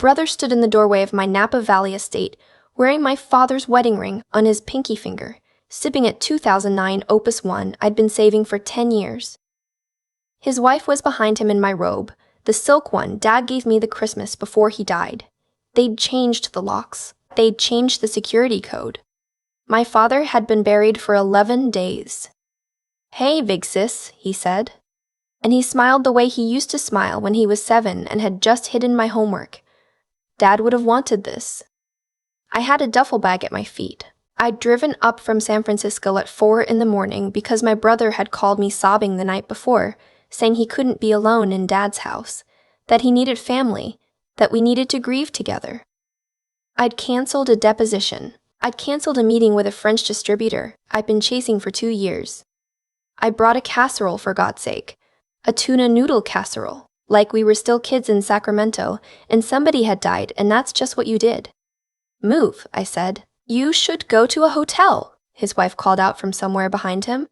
brother stood in the doorway of my Napa Valley estate, wearing my father's wedding ring on his pinky finger, sipping at 2009 Opus 1 I'd been saving for 10 years. His wife was behind him in my robe, the silk one Dad gave me the Christmas before he died. They'd changed the locks. They'd changed the security code. My father had been buried for 11 days. "Hey, big sis," he said. And he smiled the way he used to smile when he was 7 and had just hidden my homework. Dad would have wanted this. I had a duffel bag at my feet. I'd driven up from San Francisco at 4 in the morning because my brother had called me sobbing the night before, saying he couldn't be alone in Dad's house, that he needed family, that we needed to grieve together. I'd canceled a deposition. I'd canceled a meeting with a French distributor I'd been chasing for 2 years. I brought a casserole, for God's sake. A tuna noodle casserole, like we were still kids in Sacramento, and somebody had died, and that's just what you did. "Move," I said. "You should go to a hotel," his wife called out from somewhere behind him.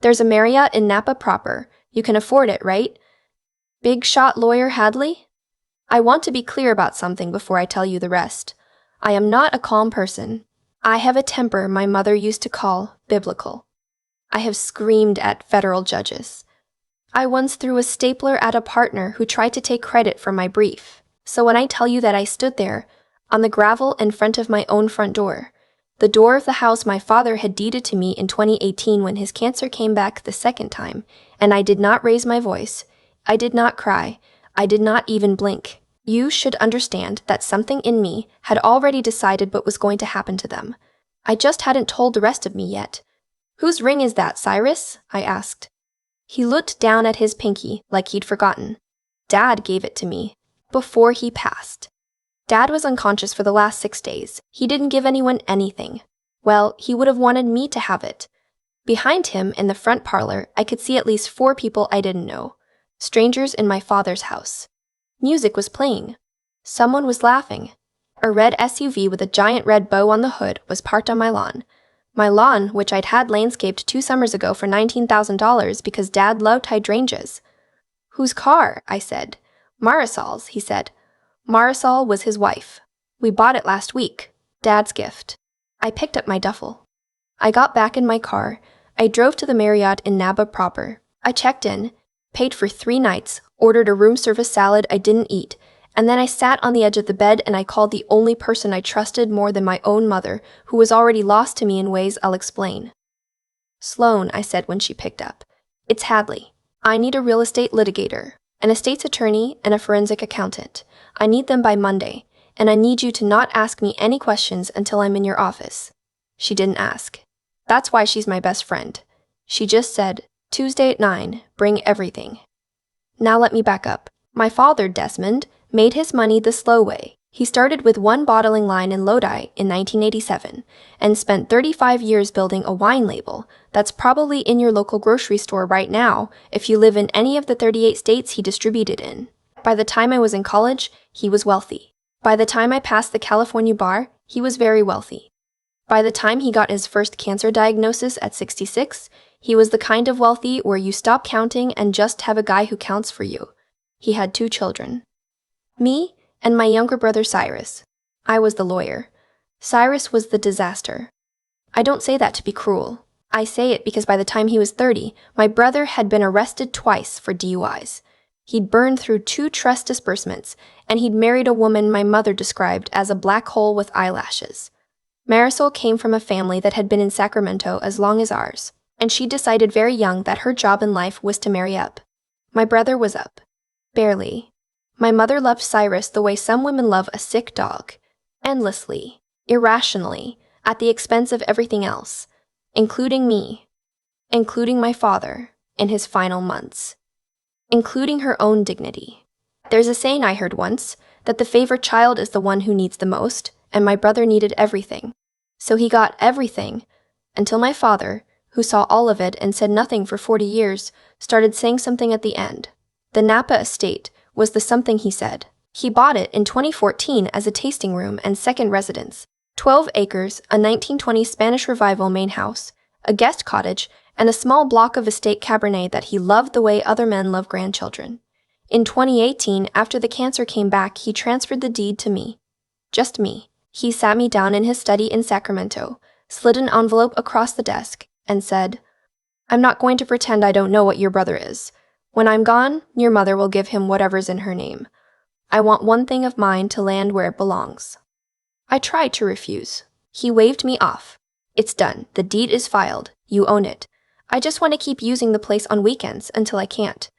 "There's a Marriott in Napa proper. You can afford it, right? Big shot lawyer Hadley?" I want to be clear about something before I tell you the rest. I am not a calm person. I have a temper my mother used to call biblical. I have screamed at federal judges. I once threw a stapler at a partner who tried to take credit for my brief. So when I tell you that I stood there, on the gravel in front of my own front door, the door of the house my father had deeded to me in 2018 when his cancer came back the second time, and I did not raise my voice, I did not cry, I did not even blink, you should understand that something in me had already decided what was going to happen to them. I just hadn't told the rest of me yet. "Whose ring is that, Cyrus?" I asked. He looked down at his pinky like he'd forgotten. "Dad gave it to me, before he passed." Dad was unconscious for the last 6 days. He didn't give anyone anything. Well, he would have wanted me to have it. Behind him, in the front parlor, I could see at least 4 people I didn't know. Strangers in my father's house. Music was playing. Someone was laughing. A red SUV with a giant red bow on the hood was parked on my lawn. My lawn, which I'd had landscaped 2 summers ago for $19,000 because Dad loved hydrangeas. "Whose car?" I said. "Marisol's," he said. Marisol was his wife. "We bought it last week. Dad's gift." I picked up my duffel. I got back in my car. I drove to the Marriott in Napa proper. I checked in, paid for 3 nights, ordered a room service salad I didn't eat, and then I sat on the edge of the bed and I called the only person I trusted more than my own mother, who was already lost to me in ways I'll explain. "Sloan," I said when she picked up. "It's Hadley. I need a real estate litigator, an estate's attorney, and a forensic accountant. I need them by Monday, and I need you to not ask me any questions until I'm in your office." She didn't ask. That's why she's my best friend. She just said, "Tuesday at 9, bring everything." Now let me back up. My father, Desmond, made his money the slow way. He started with 1 bottling line in Lodi in 1987 and spent 35 years building a wine label that's probably in your local grocery store right now if you live in any of the 38 states he distributed in. By the time I was in college, he was wealthy. By the time I passed the California bar, he was very wealthy. By the time he got his first cancer diagnosis at 66, he was the kind of wealthy where you stop counting and just have a guy who counts for you. He had 2 children. Me and my younger brother Cyrus. I was the lawyer. Cyrus was the disaster. I don't say that to be cruel. I say it because by the time he was 30, my brother had been arrested twice for DUIs. He'd burned through 2 trust disbursements, and he'd married a woman my mother described as a black hole with eyelashes. Marisol came from a family that had been in Sacramento as long as ours, and she decided very young that her job in life was to marry up. My brother was up. Barely. My mother loved Cyrus the way some women love a sick dog. Endlessly. Irrationally. At the expense of everything else. Including me. Including my father. In his final months. Including her own dignity. There's a saying I heard once, that the favorite child is the one who needs the most, and my brother needed everything. So he got everything, until my father, who saw all of it and said nothing for 40 years, started saying something at the end. The Napa estate was the something he said. He bought it in 2014 as a tasting room and second residence. 12 acres, a 1920s Spanish Revival main house, a guest cottage, and a small block of estate Cabernet that he loved the way other men love grandchildren. In 2018, after the cancer came back, he transferred the deed to me. Just me. He sat me down in his study in Sacramento, slid an envelope across the desk, and said, "I'm not going to pretend I don't know what your brother is. When I'm gone, your mother will give him whatever's in her name. I want one thing of mine to land where it belongs." I tried to refuse. He waved me off. "It's done. The deed is filed. You own it. I just want to keep using the place on weekends until I can't."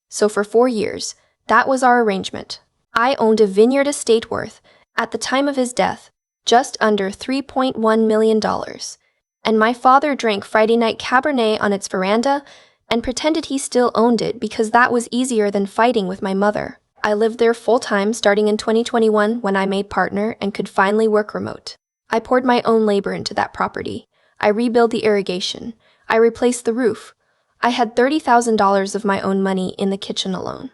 So for 4 years, that was our arrangement. I owned a Vineyard estate worth, at the time of his death, just under $3.1 million. And my father drank Friday night Cabernet on its veranda and pretended he still owned it because that was easier than fighting with my mother. I lived there full-time starting in 2021 when I made partner and could finally work remote. I poured my own labor into that property. I rebuilt the irrigation. I replaced the roof. I had $30,000 of my own money in the kitchen alone.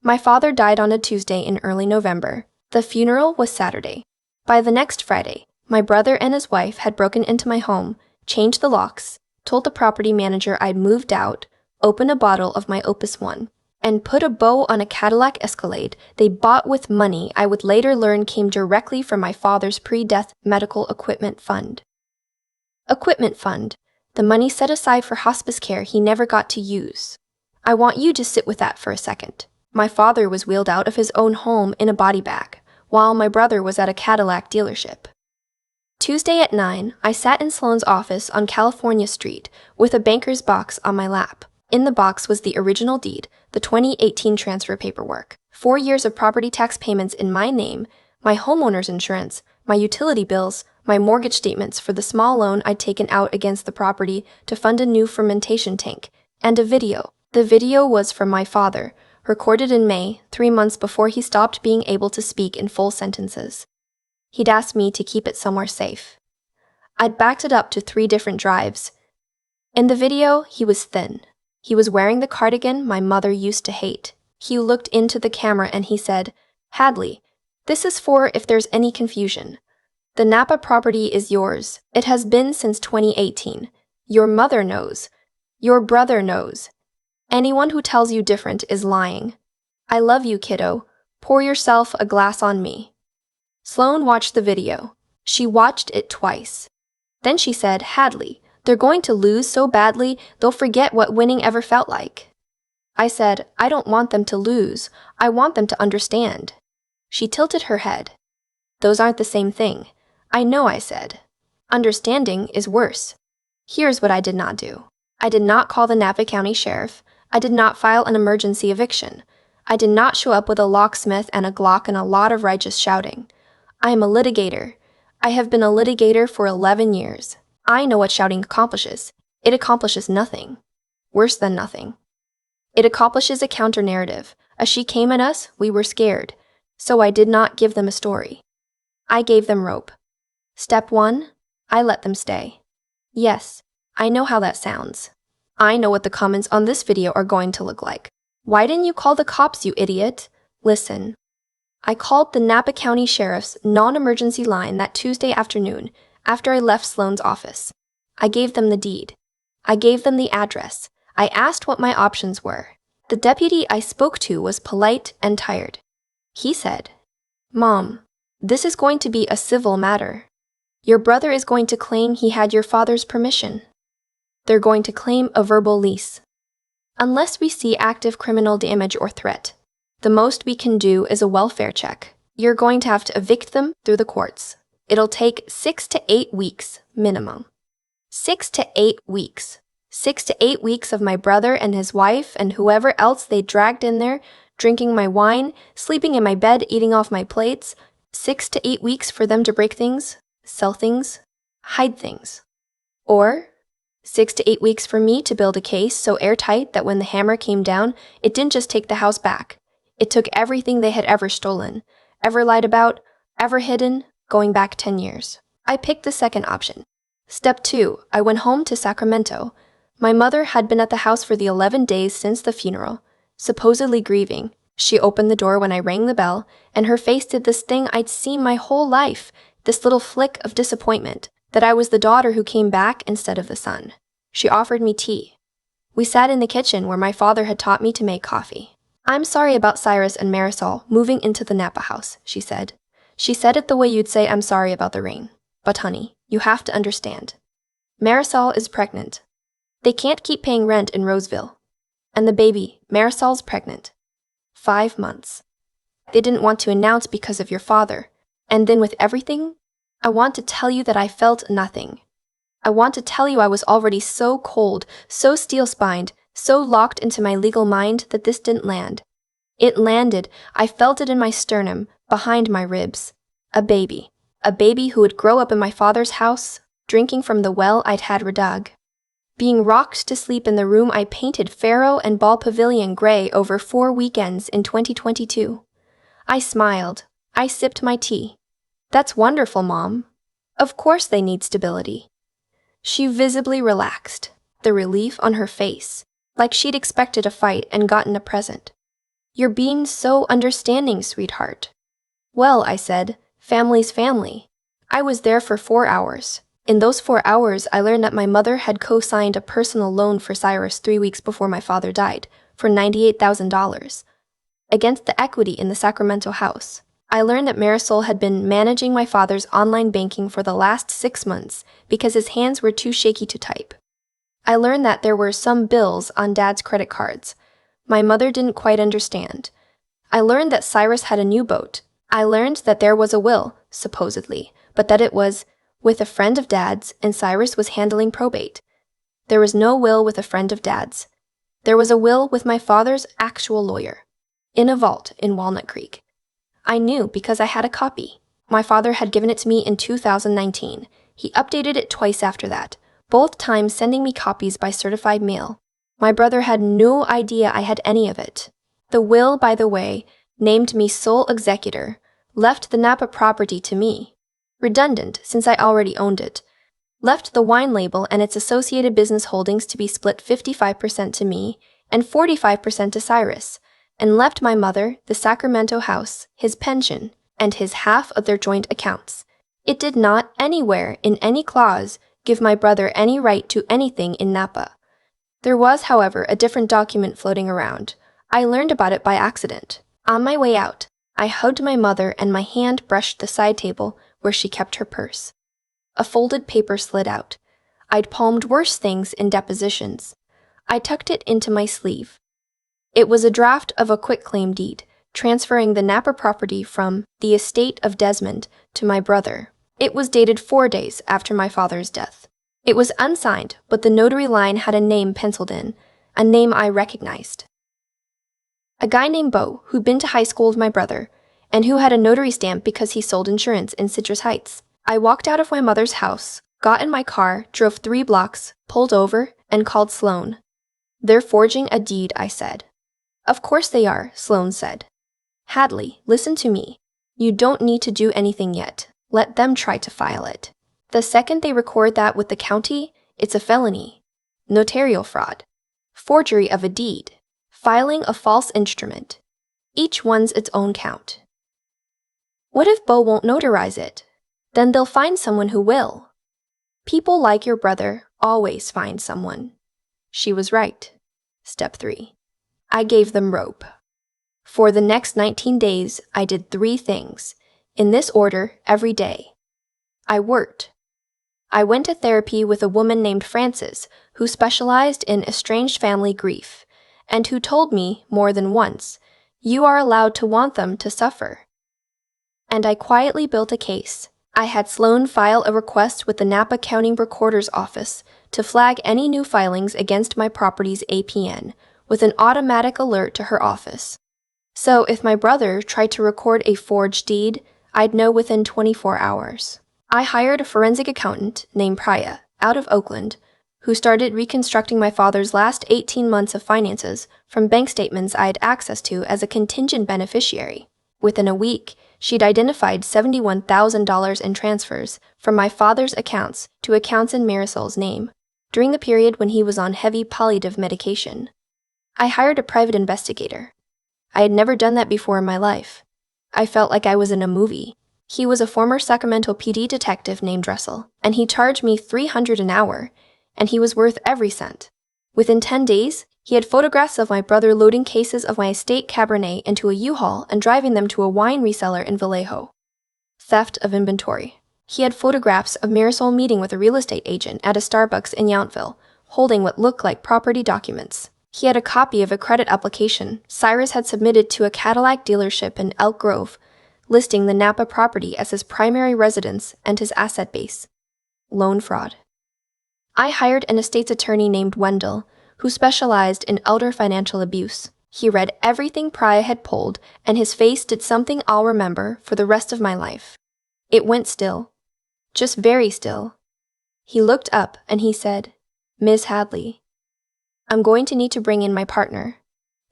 My father died on a Tuesday in early November. The funeral was Saturday. By the next Friday, my brother and his wife had broken into my home, changed the locks, told the property manager I'd moved out, opened a bottle of my Opus 1, and put a bow on a Cadillac Escalade they bought with money I would later learn came directly from my father's pre-death medical equipment fund. Equipment fund, the money set aside for hospice care he never got to use. I want you to sit with that for a second. My father was wheeled out of his own home in a body bag, while my brother was at a Cadillac dealership. Tuesday at 9, I sat in Sloan's office on California Street with a banker's box on my lap. In the box was the original deed, the 2018 transfer paperwork, 4 years of property tax payments in my name, my homeowner's insurance, my utility bills, my mortgage statements for the small loan I'd taken out against the property to fund a new fermentation tank, and a video. The video was from my father, recorded in May, 3 months before he stopped being able to speak in full sentences. He'd asked me to keep it somewhere safe. I'd backed it up to 3 different drives. In the video, he was thin. He was wearing the cardigan my mother used to hate. He looked into the camera and he said, "Hadley, this is for if there's any confusion. The Napa property is yours. It has been since 2018. Your mother knows. Your brother knows. Anyone who tells you different is lying. I love you, kiddo. Pour yourself a glass on me." Sloan watched the video. She watched it twice. Then she said, "Hadley, they're going to lose so badly they'll forget what winning ever felt like." I said, "I don't want them to lose. I want them to understand." She tilted her head. "Those aren't the same thing." "I know," I said. "Understanding is worse." Here's what I did not do. I did not call the Napa County Sheriff. I did not file an emergency eviction. I did not show up with a locksmith and a Glock and a lot of righteous shouting. I am a litigator. I have been a litigator for 11 years. I know what shouting accomplishes. It accomplishes nothing. Worse than nothing. It accomplishes a counter-narrative. As she came at us, we were scared. So I did not give them a story. I gave them rope. Step 1, I let them stay. Yes, I know how that sounds. I know what the comments on this video are going to look like. "Why didn't you call the cops, you idiot?" Listen. I called the Napa County Sheriff's non-emergency line that Tuesday afternoon after I left Sloan's office. I gave them the deed. I gave them the address. I asked what my options were. The deputy I spoke to was polite and tired. He said, "Mom, this is going to be a civil matter. Your brother is going to claim he had your father's permission. They're going to claim a verbal lease. Unless we see active criminal damage or threat, the most we can do is a welfare check. You're going to have to evict them through the courts. It'll take 6 to 8 weeks, minimum. 6 to 8 weeks. 6 to 8 weeks of my brother and his wife and whoever else they dragged in there, drinking my wine, sleeping in my bed, eating off my plates. 6 to 8 weeks for them to break things, sell things, hide things. Or 6 to 8 weeks for me to build a case so airtight that when the hammer came down, it didn't just take the house back. It took everything they had ever stolen, ever lied about, ever hidden, going back 10 years. I picked the second option. Step 2, I went home to Sacramento. My mother had been at the house for the 11 days since the funeral, supposedly grieving. She opened the door when I rang the bell, and her face did this thing I'd seen my whole life, this little flick of disappointment, that I was the daughter who came back instead of the son. She offered me tea. We sat in the kitchen where my father had taught me to make coffee. "I'm sorry about Cyrus and Marisol moving into the Napa house," she said. She said it the way you'd say I'm sorry about the rain. "But honey, you have to understand. Marisol is pregnant. They can't keep paying rent in Roseville. And the baby, Marisol's pregnant. 5 months. They didn't want to announce because of your father. And then with everything, I want to tell you that I felt nothing. I want to tell you I was already so cold, so steel-spined, so locked into my legal mind that this didn't land. It landed. I felt it in my sternum, behind my ribs. A baby who would grow up in my father's house, drinking from the well I'd had redug. Being rocked to sleep in the room I painted Faro and Ball Pavilion gray over 4 weekends in 2022. I smiled. I sipped my tea. "That's wonderful, Mom. Of course they need stability." She visibly relaxed, the relief on her face, like she'd expected a fight and gotten a present. "You're being so understanding, sweetheart." "Well," I said, "family's family." I was there for 4 hours. In those 4 hours, I learned that my mother had co-signed a personal loan for Cyrus 3 weeks before my father died, for $98,000, against the equity in the Sacramento house. I learned that Marisol had been managing my father's online banking for the last 6 months because his hands were too shaky to type. I learned that there were some bills on Dad's credit cards. My mother didn't quite understand. I learned that Cyrus had a new boat. I learned that there was a will, supposedly, but that it was with a friend of Dad's and Cyrus was handling probate. There was no will with a friend of Dad's. There was a will with my father's actual lawyer, in a vault in Walnut Creek. I knew because I had a copy. My father had given it to me in 2019. He updated it twice after that, both times sending me copies by certified mail. My brother had no idea I had any of it. The will, by the way, named me sole executor, left the Napa property to me. Redundant, since I already owned it. Left the wine label and its associated business holdings to be split 55% to me and 45% to Cyrus, and left my mother, the Sacramento house, his pension, and his half of their joint accounts. It did not anywhere in any clause give my brother any right to anything in Napa. There was, however, a different document floating around. I learned about it by accident. On my way out, I hugged my mother and my hand brushed the side table where she kept her purse. A folded paper slid out. I'd palmed worse things in depositions. I tucked it into my sleeve. It was a draft of a quitclaim deed, transferring the Napa property from the estate of Desmond to my brother. It was dated 4 days after my father's death. It was unsigned, but the notary line had a name penciled in, a name I recognized. A guy named Bo, who'd been to high school with my brother, and who had a notary stamp because he sold insurance in Citrus Heights. I walked out of my mother's house, got in my car, drove 3 blocks, pulled over, and called Sloan. "They're forging a deed," I said. "Of course they are," Sloan said. "Hadley, listen to me. You don't need to do anything yet. Let them try to file it. The second they record that with the county, it's a felony. Notarial fraud. Forgery of a deed. Filing a false instrument. Each one's its own count." "What if Bo won't notarize it? Then they'll find someone who will." "People like your brother always find someone." She was right. Step 3. I gave them rope. For the next 19 days, I did 3 things, in this order every day. I worked. I went to therapy with a woman named Frances, who specialized in estranged family grief, and who told me more than once, "You are allowed to want them to suffer." And I quietly built a case. I had Sloan file a request with the Napa County Recorder's Office to flag any new filings against my property's APN, with an automatic alert to her office. So if my brother tried to record a forged deed, I'd know within 24 hours. I hired a forensic accountant named Priya, out of Oakland, who started reconstructing my father's last 18 months of finances from bank statements I had access to as a contingent beneficiary. Within a week, she'd identified $71,000 in transfers from my father's accounts to accounts in Marisol's name, during the period when he was on heavy palliative medication. I hired a private investigator. I had never done that before in my life. I felt like I was in a movie. He was a former Sacramento PD detective named Russell, and he charged me $300 an hour, and he was worth every cent. Within 10 days, He had photographs of my brother loading cases of my estate Cabernet into a U-Haul and driving them to a wine reseller in Vallejo. Theft of inventory. He had photographs of Marisol meeting with a real estate agent at a Starbucks in Yountville, holding what looked like property documents. He had a copy of a credit application Cyrus had submitted to a Cadillac dealership in Elk Grove, listing the Napa property as his primary residence and his asset base. Loan fraud. I hired an estate's attorney named Wendell, who specialized in elder financial abuse. He read everything Priya had pulled, and his face did something I'll remember for the rest of my life. It went still. Just very still. He looked up and he said, "Ms. Hadley, I'm going to need to bring in my partner,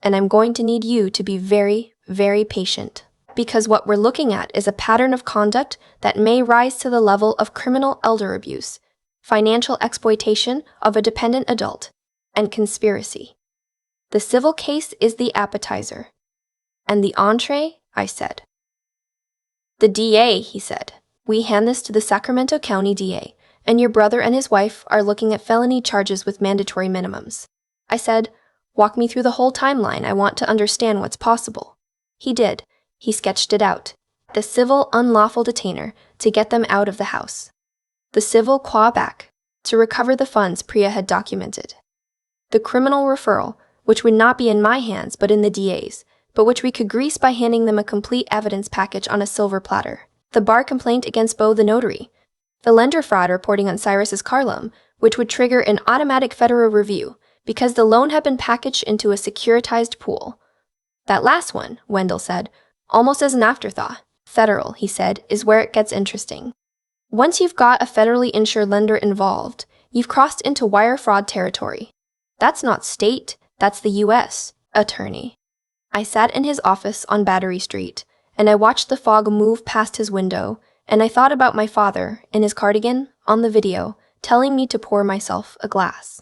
and I'm going to need you to be very, very patient, because what we're looking at is a pattern of conduct that may rise to the level of criminal elder abuse, financial exploitation of a dependent adult, and conspiracy. The civil case is the appetizer. And the entree," I said. "The DA," he said. "We hand this to the Sacramento County DA, and your brother and his wife are looking at felony charges with mandatory minimums." I said, "Walk me through the whole timeline. I want to understand what's possible." He did. He sketched it out. The civil unlawful detainer to get them out of the house. The civil clawback to recover the funds Priya had documented. The criminal referral, which would not be in my hands but in the DA's, but which we could grease by handing them a complete evidence package on a silver platter. The bar complaint against Bo the notary. The lender fraud reporting on Cyrus's car loan, which would trigger an automatic federal review because the loan had been packaged into a securitized pool. That last one, Wendell said, almost as an afterthought. Federal, he said, is where it gets interesting. Once you've got a federally insured lender involved, you've crossed into wire fraud territory. That's not state, that's the U.S., attorney. I sat in his office on Battery Street, and I watched the fog move past his window, and I thought about my father, in his cardigan, on the video, telling me to pour myself a glass.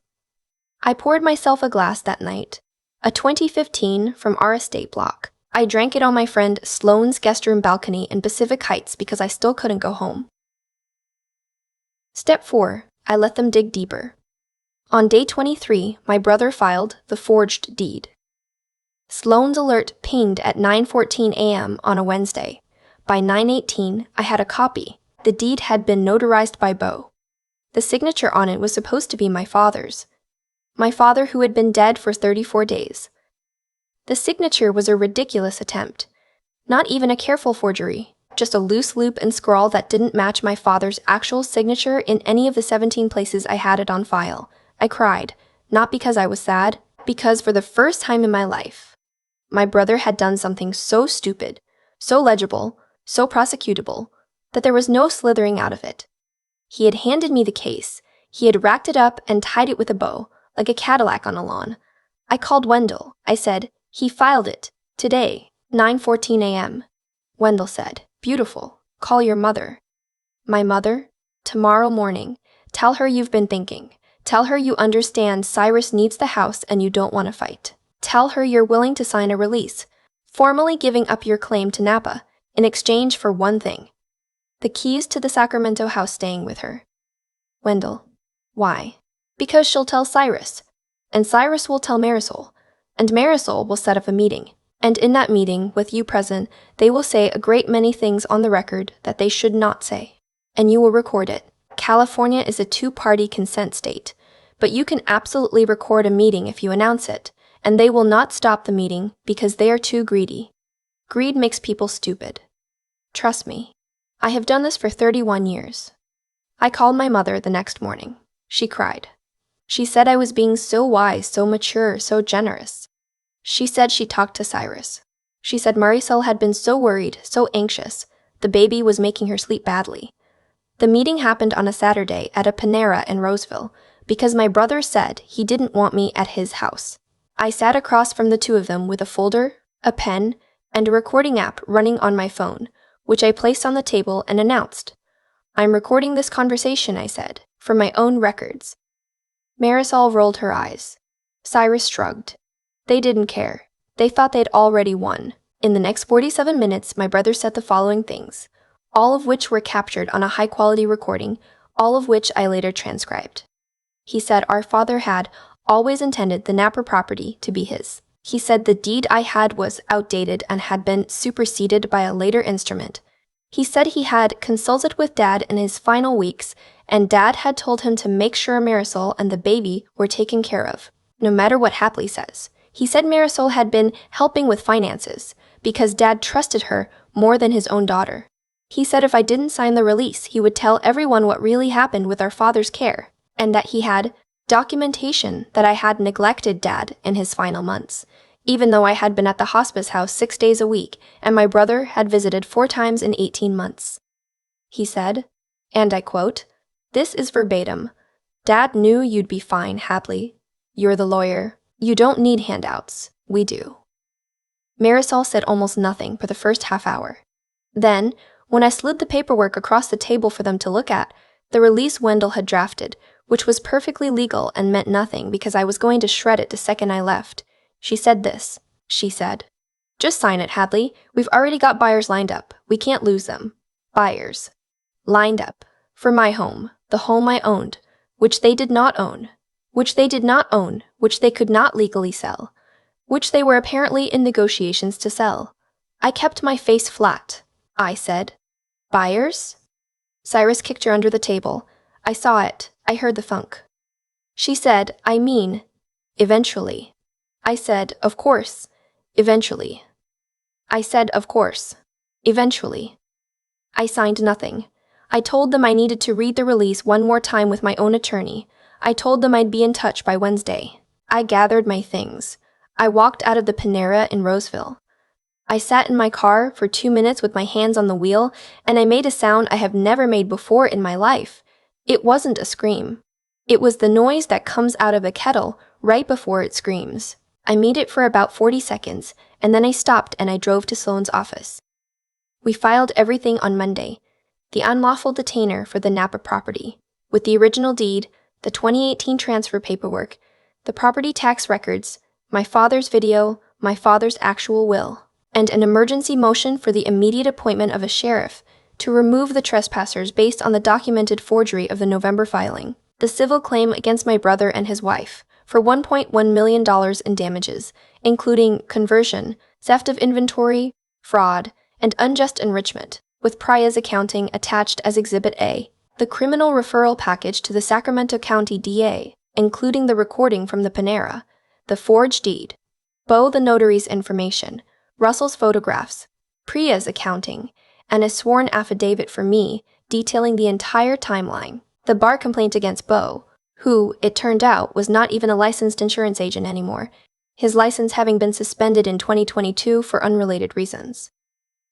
I poured myself a glass that night, a 2015 from our estate block. I drank it on my friend Sloane's guest room balcony in Pacific Heights because I still couldn't go home. Step 4. I let them dig deeper. On day 23, my brother filed the forged deed. Sloane's alert pinged at 9:14 a.m. on a Wednesday. By 9:18, I had a copy. The deed had been notarized by Bo. The signature on it was supposed to be my father's. My father who had been dead for 34 days. The signature was a ridiculous attempt. Not even a careful forgery, just a loose loop and scrawl that didn't match my father's actual signature in any of the 17 places I had it on file. I cried, not because I was sad, because for the first time in my life, my brother had done something so stupid, so legible, so prosecutable, that there was no slithering out of it. He had handed me the case. He had racked it up and tied it with a bow, like a Cadillac on a lawn. I called Wendell. I said, "He filed it. Today, 9:14 a.m. Wendell said, "Beautiful. Call your mother." My mother? Tomorrow morning. Tell her you've been thinking. Tell her you understand Cyrus needs the house and you don't want to fight. Tell her you're willing to sign a release, formally giving up your claim to Napa, in exchange for one thing. The keys to the Sacramento house staying with her. Wendell. Why? Because she'll tell Cyrus, and Cyrus will tell Marisol, and Marisol will set up a meeting, and in that meeting, with you present, they will say a great many things on the record that they should not say, and you will record it. California is a two-party consent state, but you can absolutely record a meeting if you announce it, and they will not stop the meeting because they are too greedy. Greed makes people stupid. Trust me. I have done this for 31 years. I called my mother the next morning. She cried. She said I was being so wise, so mature, so generous. She said she talked to Cyrus. She said Marisol had been so worried, so anxious. The baby was making her sleep badly. The meeting happened on a Saturday at a Panera in Roseville because my brother said he didn't want me at his house. I sat across from the two of them with a folder, a pen, and a recording app running on my phone, which I placed on the table and announced. "I'm recording this conversation," I said, "for my own records." Marisol rolled her eyes. Cyrus shrugged. They didn't care. They thought they'd already won. In the next 47 minutes, my brother said the following things, all of which were captured on a high-quality recording, all of which I later transcribed. He said our father had always intended the Napa property to be his. He said the deed I had was outdated and had been superseded by a later instrument. He said he had consulted with Dad in his final weeks, and Dad had told him to make sure Marisol and the baby were taken care of, no matter what Hadley says. He said Marisol had been helping with finances, because Dad trusted her more than his own daughter. He said if I didn't sign the release, he would tell everyone what really happened with our father's care, and that he had documentation that I had neglected Dad in his final months, even though I had been at the hospice house 6 days a week and my brother had visited 4 times in 18 months. He said, and I quote, "This is verbatim. Dad knew you'd be fine, Hadley. You're the lawyer. You don't need handouts. We do." Marisol said almost nothing for the first half hour. Then, when I slid the paperwork across the table for them to look at, the release Wendell had drafted, which was perfectly legal and meant nothing because I was going to shred it the second I left, she said this. She said, "Just sign it, Hadley. We've already got buyers lined up. We can't lose them." Buyers. Lined up. For my home, the home I owned, which they did not own, which they did not own, which they could not legally sell, which they were apparently in negotiations to sell. I kept my face flat. I said, "Buyers?" Cyrus kicked her under the table. I saw it. I heard the thunk. She said, "I mean, eventually." I said, "Of course, eventually." I said, "Of course, eventually." I signed nothing. I told them I needed to read the release one more time with my own attorney. I told them I'd be in touch by Wednesday. I gathered my things. I walked out of the Panera in Roseville. I sat in my car for 2 minutes with my hands on the wheel, and I made a sound I have never made before in my life. It wasn't a scream. It was the noise that comes out of a kettle right before it screams. I made it for about 40 seconds, and then I stopped and I drove to Sloan's office. We filed everything on Monday, the unlawful detainer for the Napa property, with the original deed, the 2018 transfer paperwork, the property tax records, my father's video, my father's actual will, and an emergency motion for the immediate appointment of a sheriff to remove the trespassers based on the documented forgery of the November filing, the civil claim against my brother and his wife for $1.1 million in damages, including conversion, theft of inventory, fraud, and unjust enrichment, with Priya's accounting attached as Exhibit A, the criminal referral package to the Sacramento County DA, including the recording from the Panera, the forged deed, Bo the notary's information, Russell's photographs, Priya's accounting, and a sworn affidavit for me detailing the entire timeline, the bar complaint against Bo, who, it turned out, was not even a licensed insurance agent anymore, his license having been suspended in 2022 for unrelated reasons.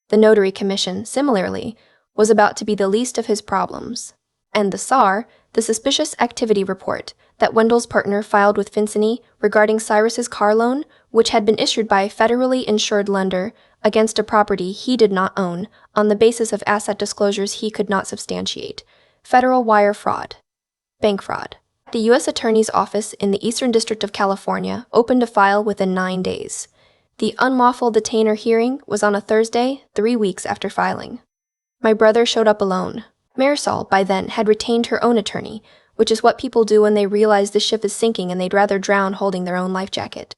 The notary commission, similarly, was about to be the least of his problems, and the SAR, the suspicious activity report that Wendell's partner filed with Finceny regarding Cyrus's car loan, which had been issued by a federally insured lender against a property he did not own on the basis of asset disclosures he could not substantiate, federal wire fraud, bank fraud. The U.S. Attorney's Office in the Eastern District of California opened a file within 9 days. The unlawful detainer hearing was on a Thursday, 3 weeks after filing. My brother showed up alone. Marisol, by then, had retained her own attorney, which is what people do when they realize the ship is sinking and they'd rather drown holding their own life jacket.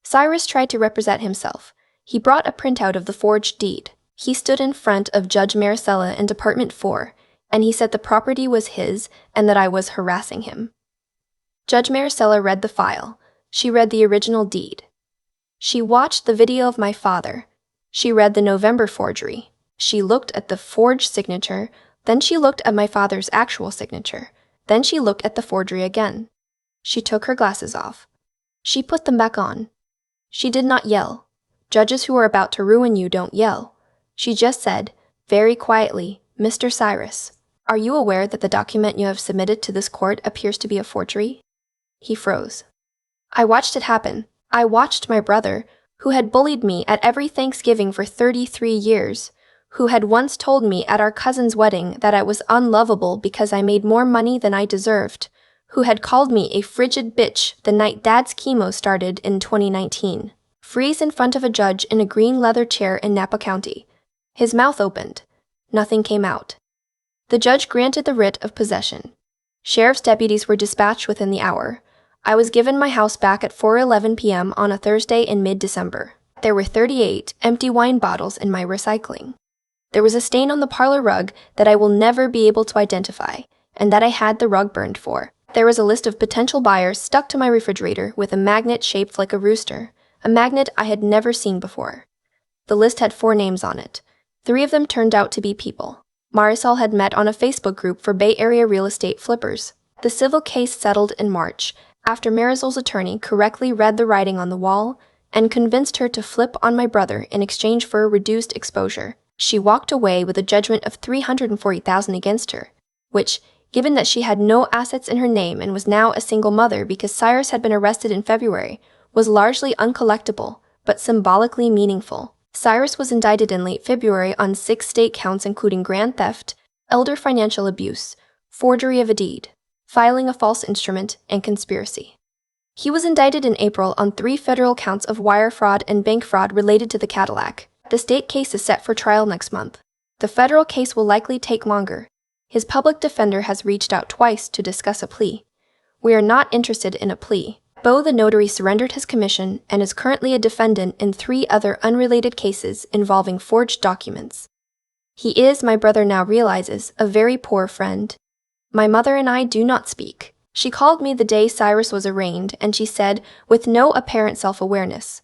Cyrus tried to represent himself. He brought a printout of the forged deed. He stood in front of Judge Maricela in Department 4, and he said the property was his and that I was harassing him. Judge Maricela read the file. She read the original deed. She watched the video of my father. She read the November forgery. She looked at the forged signature, then she looked at my father's actual signature. Then she looked at the forgery again. She took her glasses off. She put them back on. She did not yell. Judges who are about to ruin you don't yell. She just said, very quietly, "Mr. Cyrus, are you aware that the document you have submitted to this court appears to be a forgery?" He froze. I watched it happen. I watched my brother, who had bullied me at every Thanksgiving for 33 years, who had once told me at our cousin's wedding that I was unlovable because I made more money than I deserved, who had called me a frigid bitch the night Dad's chemo started in 2019, freeze in front of a judge in a green leather chair in Napa County. His mouth opened. Nothing came out. The judge granted the writ of possession. Sheriff's deputies were dispatched within the hour. I was given my house back at 4:11 p.m. on a Thursday in mid-December. There were 38 empty wine bottles in my recycling. There was a stain on the parlor rug that I will never be able to identify, and that I had the rug burned for. There was a list of potential buyers stuck to my refrigerator with a magnet shaped like a rooster, a magnet I had never seen before. The list had 4 names on it. 3 of them turned out to be people Marisol had met on a Facebook group for Bay Area real estate flippers. The civil case settled in March, after Marisol's attorney correctly read the writing on the wall and convinced her to flip on my brother in exchange for reduced exposure. She walked away with a judgment of $340,000 against her, which, given that she had no assets in her name and was now a single mother because Cyrus had been arrested in February, was largely uncollectible, but symbolically meaningful. Cyrus was indicted in late February on 6 state counts including grand theft, elder financial abuse, forgery of a deed, filing a false instrument, and conspiracy. He was indicted in April on 3 federal counts of wire fraud and bank fraud related to the Cadillac. The state case is set for trial next month. The federal case will likely take longer. His public defender has reached out twice to discuss a plea. We are not interested in a plea. Bo the notary surrendered his commission and is currently a defendant in 3 other unrelated cases involving forged documents. He is, my brother now realizes, a very poor friend. My mother and I do not speak. She called me the day Cyrus was arraigned, and she said, with no apparent self-awareness,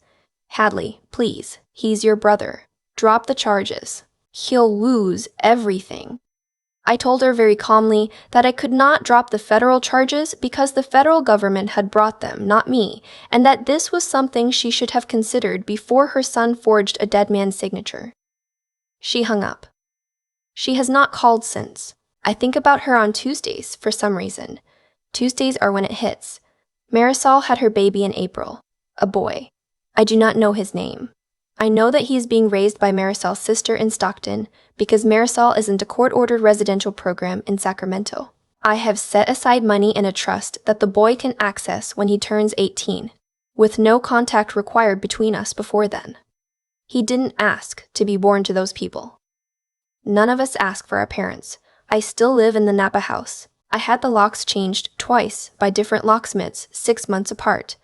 "Hadley, please, he's your brother. Drop the charges. He'll lose everything." I told her very calmly that I could not drop the federal charges because the federal government had brought them, not me, and that this was something she should have considered before her son forged a dead man's signature. She hung up. She has not called since. I think about her on Tuesdays for some reason. Tuesdays are when it hits. Marisol had her baby in April, a boy. I do not know his name. I know that he is being raised by Marisol's sister in Stockton because Marisol is in a court-ordered residential program in Sacramento. I have set aside money in a trust that the boy can access when he turns 18, with no contact required between us before then. He didn't ask to be born to those people. None of us ask for our parents. I still live in the Napa house. I had the locks changed twice by different locksmiths 6 months apart.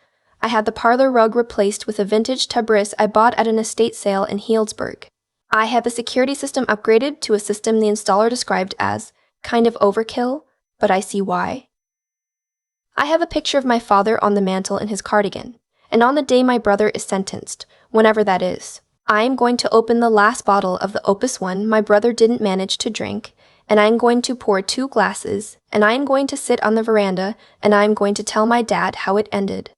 I had the parlor rug replaced with a vintage Tabriz I bought at an estate sale in Healdsburg. I had the security system upgraded to a system the installer described as kind of overkill, but I see why. I have a picture of my father on the mantle in his cardigan, and on the day my brother is sentenced, whenever that is, I am going to open the last bottle of the Opus 1 my brother didn't manage to drink, and I am going to pour 2 glasses, and I am going to sit on the veranda, and I am going to tell my dad how it ended.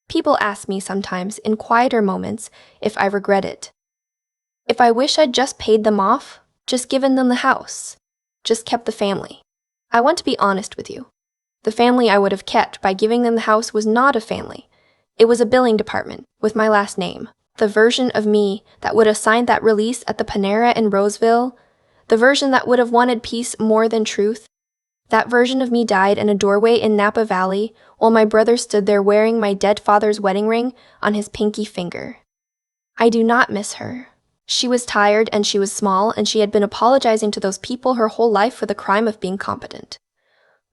People ask me sometimes, in quieter moments, if I regret it. If I wish I'd just paid them off, just given them the house, just kept the family. I want to be honest with you. The family I would have kept by giving them the house was not a family. It was a billing department, with my last name. The version of me that would have signed that release at the Panera in Roseville, the version that would have wanted peace more than truth. That version of me died in a doorway in Napa Valley while my brother stood there wearing my dead father's wedding ring on his pinky finger. I do not miss her. She was tired and she was small and she had been apologizing to those people her whole life for the crime of being competent.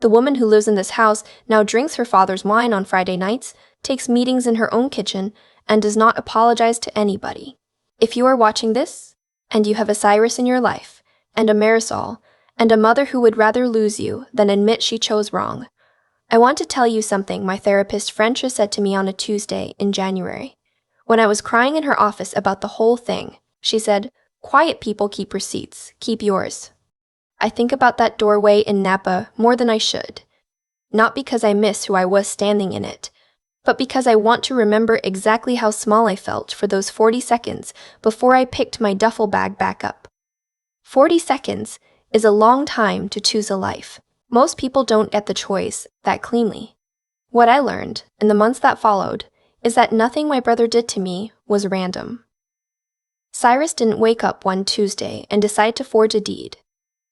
The woman who lives in this house now drinks her father's wine on Friday nights, takes meetings in her own kitchen, and does not apologize to anybody. If you are watching this, and you have a Cyrus in your life, and a Marisol, and a mother who would rather lose you than admit she chose wrong, I want to tell you something my therapist Frencha said to me on a Tuesday in January. When I was crying in her office about the whole thing, she said, "Quiet people keep receipts, keep yours." I think about that doorway in Napa more than I should. Not because I miss who I was standing in it, but because I want to remember exactly how small I felt for those 40 seconds before I picked my duffel bag back up. 40 seconds is a long time to choose a life. Most people don't get the choice that cleanly. What I learned, in the months that followed, is that nothing my brother did to me was random. Cyrus didn't wake up one Tuesday and decide to forge a deed.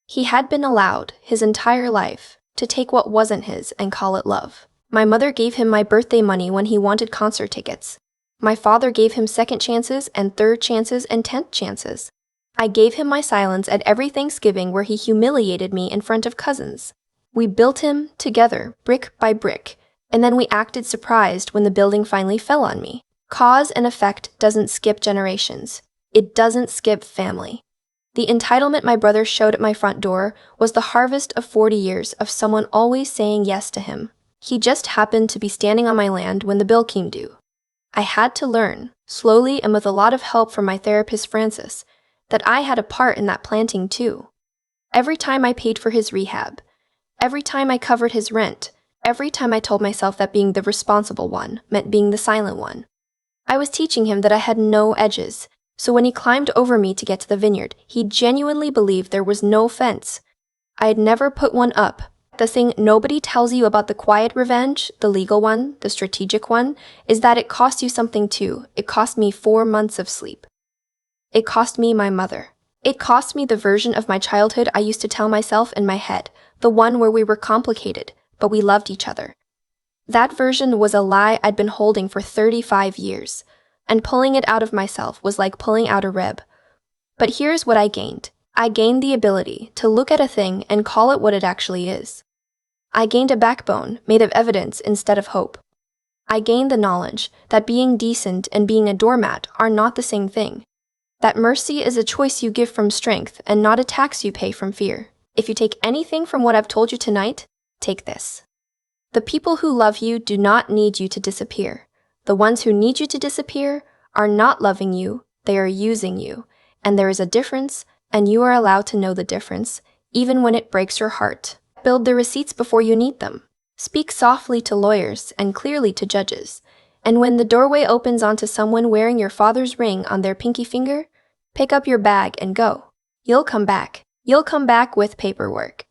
He had been allowed, his entire life, to take what wasn't his and call it love. My mother gave him my birthday money when he wanted concert tickets. My father gave him second chances and third chances and 10th chances. I gave him my silence at every Thanksgiving where he humiliated me in front of cousins. We built him together, brick by brick, And then we acted surprised when the building finally fell on me. Cause and effect doesn't skip generations. It doesn't skip family. The entitlement my brother showed at my front door was the harvest of 40 years of someone always saying yes to him. He just happened to be standing on my land when the bill came due. I had to learn, slowly and with a lot of help from my therapist Francis, that I had a part in that planting too. Every time I paid for his rehab, every time I covered his rent, every time I told myself that being the responsible one meant being the silent one, I was teaching him that I had no edges. So when he climbed over me to get to the vineyard, he genuinely believed there was no fence. I had never put one up. The thing nobody tells you about the quiet revenge, the legal one, the strategic one, is that it cost you something too. It cost me 4 months of sleep. It cost me my mother. It cost me the version of my childhood I used to tell myself in my head, the one where we were complicated, but we loved each other. That version was a lie I'd been holding for 35 years, and pulling it out of myself was like pulling out a rib. But here's what I gained. I gained the ability to look at a thing and call it what it actually is. I gained a backbone made of evidence instead of hope. I gained the knowledge that being decent and being a doormat are not the same thing. That mercy is a choice you give from strength and not a tax you pay from fear. If you take anything from what I've told you tonight, take this. The people who love you do not need you to disappear. The ones who need you to disappear are not loving you, they are using you. And there is a difference, and you are allowed to know the difference, even when it breaks your heart. Build the receipts before you need them. Speak softly to lawyers and clearly to judges. And when the doorway opens onto someone wearing your father's ring on their pinky finger, pick up your bag and go. You'll come back. You'll come back with paperwork.